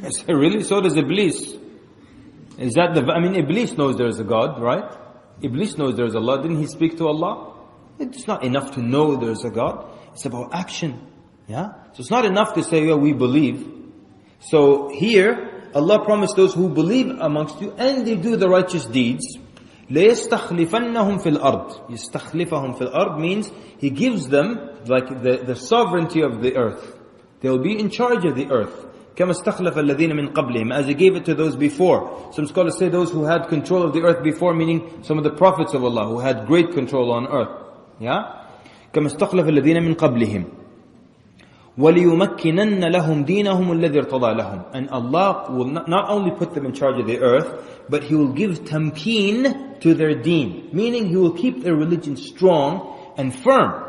I said, really? So does Iblis. Is that Iblis knows there is a God, right? Iblis knows there is Allah. Didn't he speak to Allah? It's not enough to know there is a God. It's about action. Yeah? So it's not enough to say, we believe. So here, Allah promised those who believe amongst you and they do the righteous deeds, لَيَسْتَخْلِفَنَّهُمْ فِي الْأَرْضِ. يَسْتَخْلِفَهُمْ فِي الْأَرْضِ means He gives them like the sovereignty of the earth. They will be in charge of the earth. كَمَا اسْتَخْلَفَ الَّذِينَ مِنْ قَبْلِهِمْ, as He gave it to those before. Some scholars say those who had control of the earth before, meaning some of the prophets of Allah who had great control on earth. Yeah? كَمَا اسْتَخْلَفَ الَّذِينَ مِنْ قَبْلِهِمْ وَلِيُمَكِّنَنَّ لَهُمْ دِينَهُمُ الَّذِي ارْتَضَى لَهُمْ. And Allah will not only put them in charge of the earth, but He will give tamkeen to their deen. Meaning He will keep their religion strong and firm.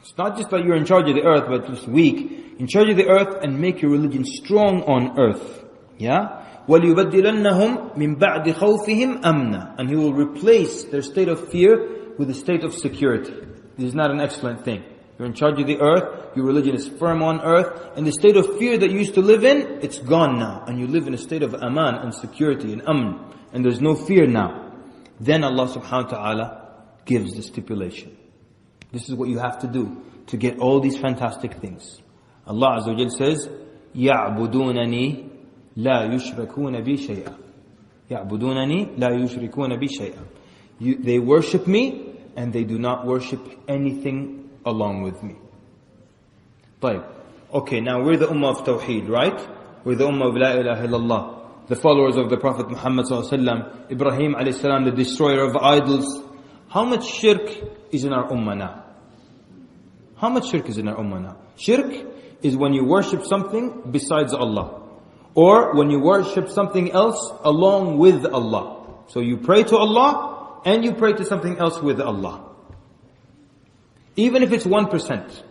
It's not just that you're in charge of the earth, but just weak. In charge of the earth and make your religion strong on earth. Yeah? وَلِيُبَدِّلَنَّهُمْ مِنْ بَعْدِ خَوْفِهِمْ أَمْنًا. And He will replace their state of fear with a state of security. This is not an excellent thing. You're in charge of the earth, your religion is firm on earth, and the state of fear that you used to live in, it's gone now. And you live in a state of aman and security and amn. And there's no fear now. Then Allah subhanahu wa ta'ala gives the stipulation. This is what you have to do to get all these fantastic things. Allah Azza wa Jal says, يَعْبُدُونَنِي لَا يُشْرِكُونَ بِي شَيْئًا. يَعْبُدُونَنِي لَا يُشْرِكُونَ بِي شَيْئًا. They worship me and they do not worship anything along with me. طيب. Okay, now we're the ummah of Tawheed, right? We're the ummah of La ilaha illallah. The followers of the Prophet Muhammad sallallahu alaihi wasallam, Ibrahim alayhi salam, the destroyer of idols. How much shirk is in our ummah now? How much shirk is in our ummah now? Shirk is when you worship something besides Allah. Or when you worship something else along with Allah. So you pray to Allah and you pray to something else with Allah. Even if it's 1%.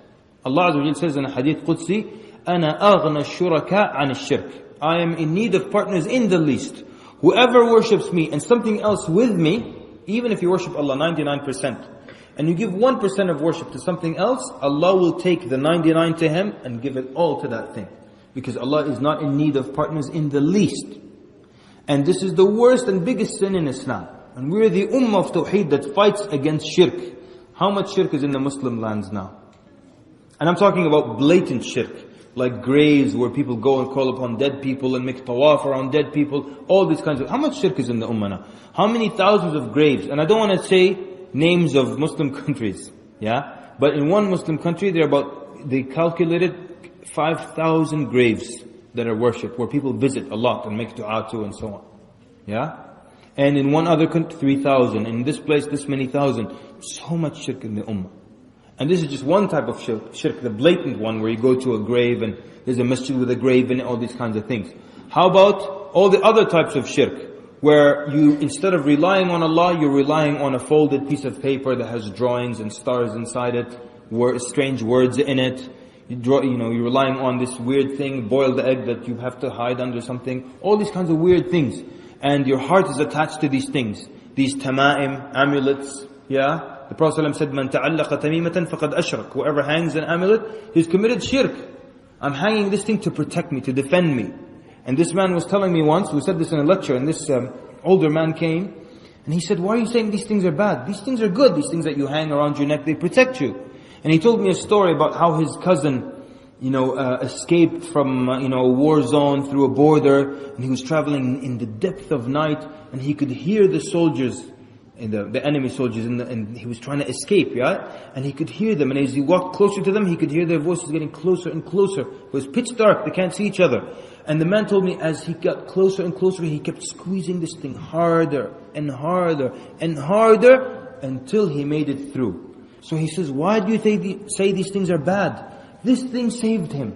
Allah Azza wa Jalla says in a hadith Qudsi, أَنَا أَغْنَى الشُّرَكَاءَ عَنِ الشِّرْكِ. I am in need of partners in the least. Whoever worships me and something else with me, even if you worship Allah 99%, and you give 1% of worship to something else, Allah will take the 99 to Him and give it all to that thing. Because Allah is not in need of partners in the least. And this is the worst and biggest sin in Islam. And we're the ummah of Tawheed that fights against shirk. How much shirk is in the Muslim lands now? And I'm talking about blatant shirk. Like graves where people go and call upon dead people and make tawaf around dead people. All these kinds of... How much shirk is in the ummah now? How many thousands of graves? And I don't want to say names of Muslim countries. Yeah? But in one Muslim country, they calculated 5,000 graves that are worshipped. Where people visit a lot and make dua to and so on. Yeah? And in one other country, 3,000. In this place, this many thousand. So much shirk in the ummah. And this is just one type of shirk, the blatant one where you go to a grave and there's a masjid with a grave in it, all these kinds of things. How about all the other types of shirk? Where you, instead of relying on Allah, you're relying on a folded piece of paper that has drawings and stars inside it, strange words in it. You're relying on this weird thing, boiled egg that you have to hide under something. All these kinds of weird things. And your heart is attached to these things. These tama'im, amulets, yeah? The Prophet ﷺ said, "Man ta'allaqa tamimatan faqad ashrak." Whoever hangs an amulet, he's committed shirk. I'm hanging this thing to protect me, to defend me. And this man was telling me once, we said this in a lecture, and this older man came, and he said, "Why are you saying these things are bad? These things are good. These things that you hang around your neck, they protect you." And he told me a story about how his cousin, escaped from, a war zone through a border, and he was traveling in the depth of night, and he could hear the soldiers, the enemy soldiers, and he was trying to escape, yeah? And he could hear them, and as he walked closer to them, he could hear their voices getting closer and closer. It was pitch dark, they can't see each other. And the man told me, as he got closer and closer, he kept squeezing this thing harder and harder and harder, until he made it through. So he says, why do you say these things are bad? This thing saved him.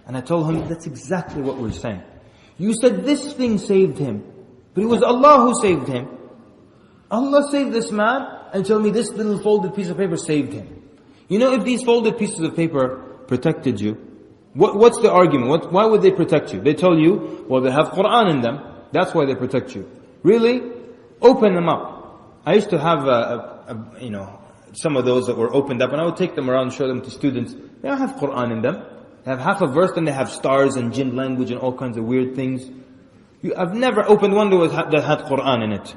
And I told him, that's exactly what we're saying. You said this thing saved him, but it was Allah who saved him. Allah saved this man, and tell me this little folded piece of paper saved him. If these folded pieces of paper protected you, what's the argument? Why would they protect you? They tell you, well, they have Quran in them, that's why they protect you. Really? Open them up. I used to have some of those that were opened up, and I would take them around and show them to students. They don't have Quran in them. They have half a verse, and they have stars and jinn language and all kinds of weird things. I've never opened one that had Quran in it.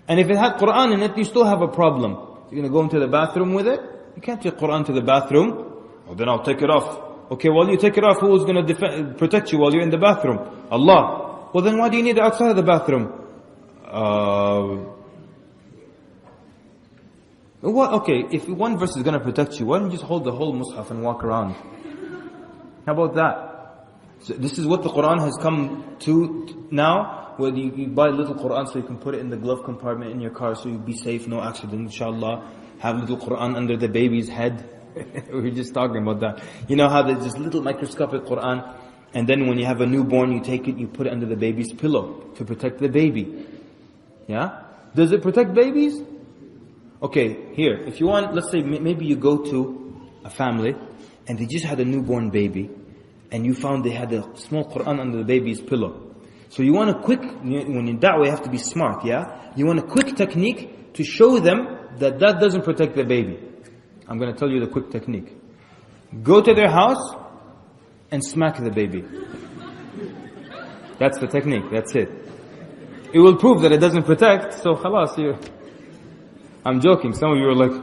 And if it had Quran in it, you still have a problem. You're going to go into the bathroom with it? You can't take Quran to the bathroom. Well, then I'll take it off. Okay, while you take it off, who is going to protect you while you're in the bathroom? Allah. Well, then why do you need it outside of the bathroom? Okay, if one verse is going to protect you, why don't you just hold the whole mushaf and walk around? How about that? So this is what the Quran has come to now, where you buy a little Quran so you can put it in the glove compartment in your car so you'll be safe, no accident, inshallah. Have little Quran under the baby's head. We were just talking about that. You know how there's this little microscopic Quran, and then when you have a newborn, you take it, you put it under the baby's pillow to protect the baby. Yeah? Does it protect babies? Okay, here, if you want, let's say maybe you go to a family, and they just had a newborn baby, and you found they had a small Quran under the baby's pillow. So you want a quick, when in da'wah you have to be smart, yeah? You want a quick technique to show them that doesn't protect the baby. I'm going to tell you the quick technique. Go to their house and smack the baby. That's the technique, that's it. It will prove that it doesn't protect, so khalas, I'm joking, some of you are like,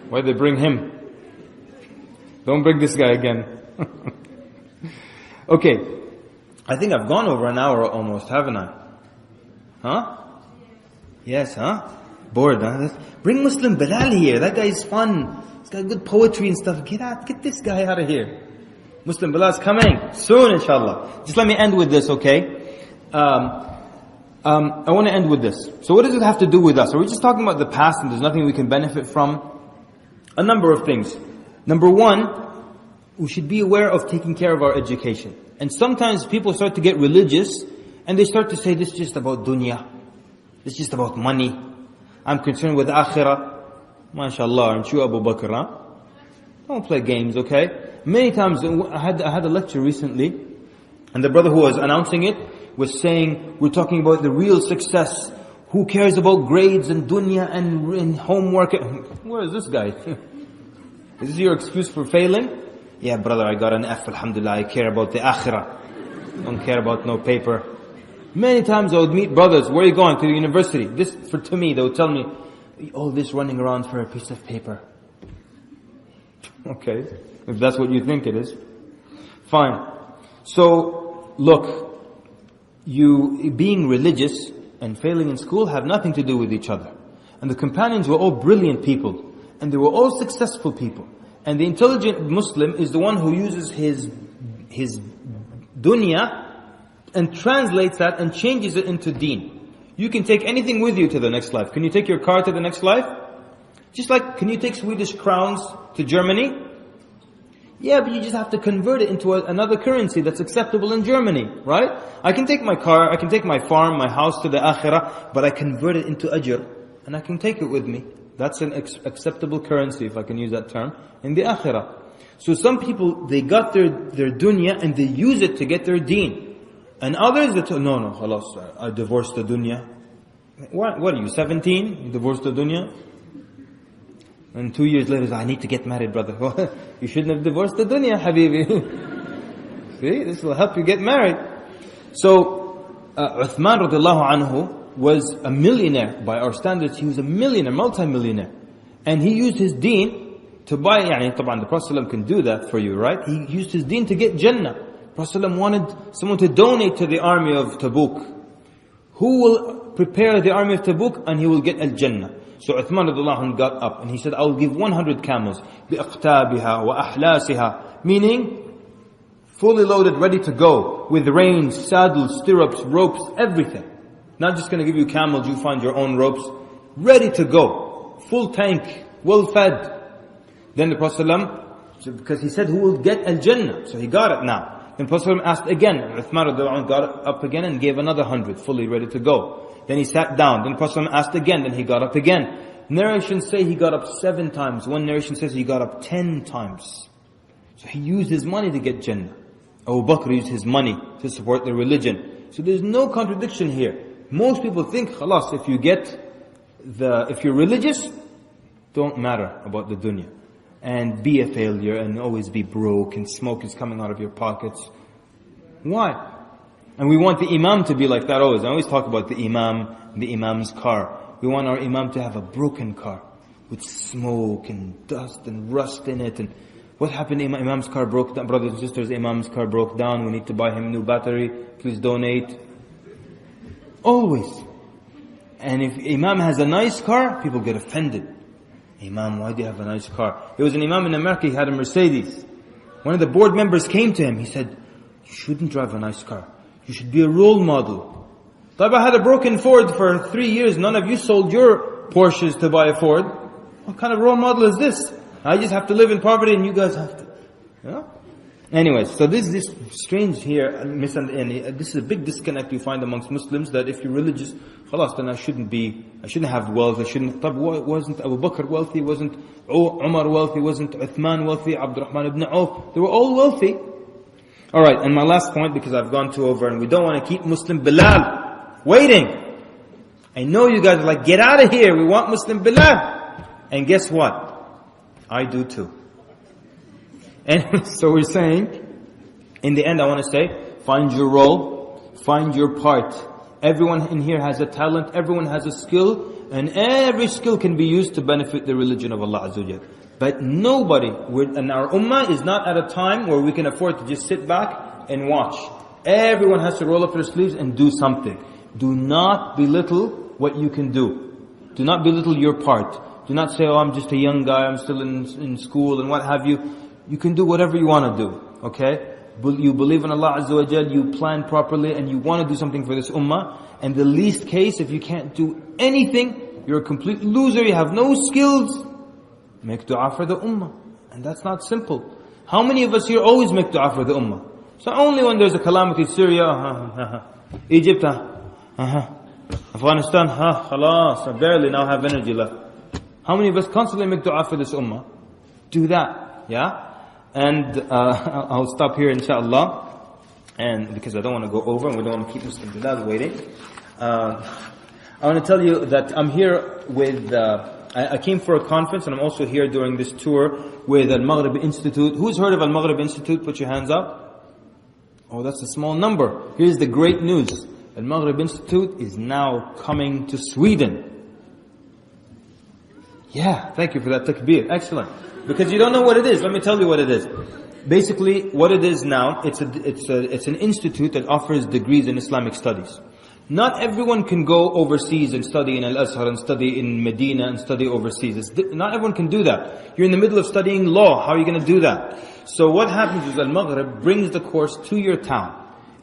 why they bring him? Don't bring this guy again. Okay, I think I've gone over an hour almost, haven't I? Huh? Yes, huh? Bored, huh? Bring Muslim Bilal here, that guy is fun. He's got good poetry and stuff. Get this guy out of here. Muslim Bilal's coming soon, inshallah. Just let me end with this, okay? I want to end with this. So what does it have to do with us? Are we just talking about the past and there's nothing we can benefit from? A number of things. Number one, we should be aware of taking care of our education. And sometimes people start to get religious and they start to say, this is just about dunya. This is just about money. I'm concerned with akhirah. MashaAllah, aren't you Abu Bakr, huh? Don't play games, okay? Many times, I had a lecture recently, and the brother who was announcing it was saying, we're talking about the real success. Who cares about grades and dunya and homework? Where is this guy? Is this your excuse for failing? Yeah, brother, I got an F, alhamdulillah, I care about the akhirah. Don't care about no paper. Many times I would meet brothers, where are you going? To the university. To me, they would tell me, all this running around for a piece of paper. Okay, if that's what you think it is. Fine. So, look, you being religious and failing in school have nothing to do with each other. And the companions were all brilliant people. And they were all successful people. And the intelligent Muslim is the one who uses his dunya and translates that and changes it into deen. You can take anything with you to the next life. Can you take your car to the next life? Just like, can you take Swedish crowns to Germany? Yeah, but you just have to convert it into another currency that's acceptable in Germany, right? I can take my car, I can take my farm, my house to the akhirah, but I convert it into ajr, and I can take it with me. That's an acceptable currency, if I can use that term, in the akhirah. So some people, they got their dunya and they use it to get their deen. And others, no, khalas, I divorced the dunya. What are you, 17? You divorced the dunya? And 2 years later, I need to get married, brother. You shouldn't have divorced the dunya, habibi. See, this will help you get married. So, Uthman radiallahu anhu was a millionaire. By our standards, he was a millionaire, multi-millionaire. And he used his deen to buy, the Prophet ﷺ can do that for you, right? He used his deen to get Jannah. Prophet ﷺ wanted someone to donate to the army of Tabuk. Who will prepare the army of Tabuk and he will get Al-Jannah. So Uthman radiallahu anhu got up and he said, I will give 100 camels. بِأَقْتَابِهَا وَأَحْلَاسِهَا. Meaning, fully loaded, ready to go. With reins, saddles, stirrups, ropes, everything. Not just going to give you camels, you find your own ropes. Ready to go. Full tank, well fed. Then the Prophet ﷺ, because he said, who will get Al-Jannah? So he got it now. Then Prophet ﷺ asked again. Uthman radiallahu anhu got up again and gave another 100, fully ready to go. Then he sat down. Then Prophet ﷺ asked again. Then he got up again. Narrations say he got up 7 times. One narration says he got up 10 times. So he used his money to get Jannah. Abu Bakr used his money to support the religion. So there's no contradiction here. Most people think, khalas, if you're religious, don't matter about the dunya. And be a failure and always be broke and smoke is coming out of your pockets. Why? And we want the imam to be like that always. I always talk about the imam and the imam's car. We want our imam to have a broken car with smoke and dust and rust in it. And what happened? Imam's car broke down. Brothers and sisters, imam's car broke down. We need to buy him a new battery. Please donate. Always. And if imam has a nice car, people get offended. Imam, why do you have a nice car? There was an imam in America, he had a Mercedes. One of the board members came to him. He said, You shouldn't drive a nice car. You should be a role model. I had a broken Ford for 3 years. None of you sold your Porsches to buy a Ford. What kind of role model is this? I just have to live in poverty and you guys have to. Yeah? Anyways, so this strange here, and this is a big disconnect you find amongst Muslims, that if you're religious, khalas, then I shouldn't have wealth, wasn't Abu Bakr wealthy, wasn't Umar wealthy, wasn't Uthman wealthy, Abdurrahman ibn Auf, they were all wealthy. Alright, and my last point, because I've gone too over, and we don't want to keep Muslim Bilal waiting. I know you guys are like, get out of here, we want Muslim Bilal. And guess what? I do too. And so we're saying, in the end I want to say, find your role, find your part. Everyone in here has a talent, everyone has a skill, and every skill can be used to benefit the religion of Allah Azza wa Jal. But nobody, and our ummah is not at a time where we can afford to just sit back and watch. Everyone has to roll up their sleeves and do something. Do not belittle what you can do. Do not belittle your part. Do not say, oh, I'm just a young guy, I'm still in school and what have you. You can do whatever you want to do, okay? You believe in Allah Azza wa Jal, you plan properly, and you want to do something for this ummah. And the least case, if you can't do anything, you're a complete loser, you have no skills, make dua for the ummah. And that's not simple. How many of us here always make dua for the ummah? So only when there's a calamity, Syria, Egypt, Afghanistan, khalas, I barely now have energy left. How many of us constantly make dua for this ummah? Do that, yeah? And I'll stop here inshallah, and because I don't want to go over and we don't want to keep Muslim Bilal waiting. I want to tell you that I'm here with, I came for a conference, and I'm also here during this tour with Al-Maghrib Institute. Who's heard of Al-Maghrib Institute? Put your hands up. Oh, that's a small number. Here's the great news. Al-Maghrib Institute is now coming to Sweden. Yeah, thank you for that takbir. Excellent. Because you don't know what it is. Let me tell you what it is. Basically, what it is now, it's an institute that offers degrees in Islamic studies. Not everyone can go overseas and study in Al-Azhar and study in Medina and study overseas. Not everyone can do that. You're in the middle of studying law. How are you going to do that? So what happens is Al-Maghrib brings the course to your town.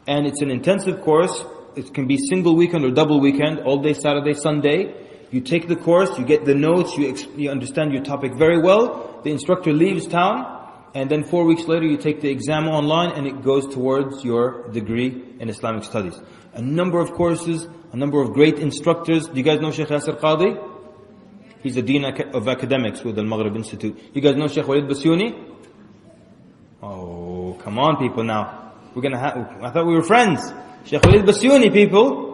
And it's an intensive course. It can be single weekend or double weekend, all day Saturday, Sunday. You take the course, you get the notes, you understand your topic very well. The instructor leaves town, and then 4 weeks later you take the exam online, and it goes towards your degree in Islamic studies. A number of courses, a number of great instructors. Do you guys know Sheikh Yasir Qadi? He's the Dean of Academics with the Al-Maghrib Institute. You guys know Sheikh Walid Basuni? Oh, come on people now. I thought we were friends. Sheikh Walid Basuni, people.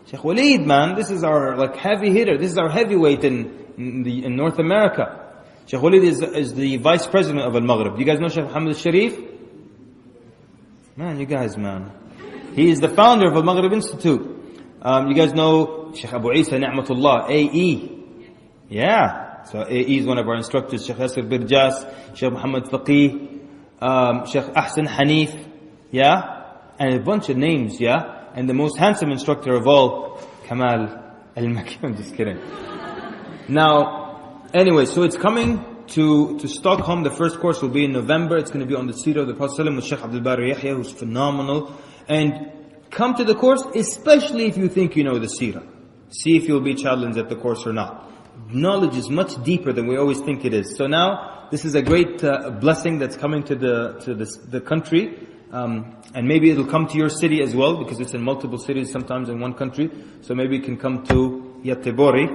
Sheikh Walid, man, this is our heavy hitter. This is our heavyweight in North America. Sheikh Walid is the vice president of Al-Maghrib. You guys know Sheikh Muhammad al-Sharif? Man, you guys, man. He is the founder of Al-Maghrib Institute. You guys know Sheikh Abu Isa Ni'matullah, AE. Yeah. So AE is one of our instructors. Sheikh Yasir Birjas, Sheikh Muhammad Faqih, Sheikh Ahsan Hanif. Yeah. And a bunch of names, yeah. And the most handsome instructor of all, Kamal, El-Mekki. I'm just kidding. Now, anyway, so it's coming to Stockholm. The first course will be in November. It's going to be on the Seerah of the Prophet ﷺ with Sheikh Abdul Bari Yahya, who's phenomenal. And come to the course, especially if you think you know the Seerah. See if you'll be challenged at the course or not. Knowledge is much deeper than we always think it is. So now, this is a great blessing that's coming to the country. And maybe it'll come to your city as well, because it's in multiple cities, sometimes in one country. So maybe it can come to Yattibori.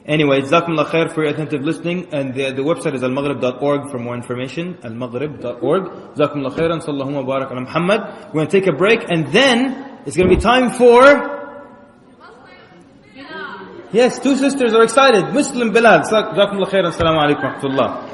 Anyway, Jazakumullah khair for your attentive listening. And the website is almaghrib.org for more information. Almaghrib.org. Jazakumullah khairan. Sallallahu barak ala Muhammad. We're going to take a break, and then it's going to be time for... Yes, two sisters are excited. Muslim Bilal. Jazakumullah khairan. Assalamu alaikum wa rahmatullah.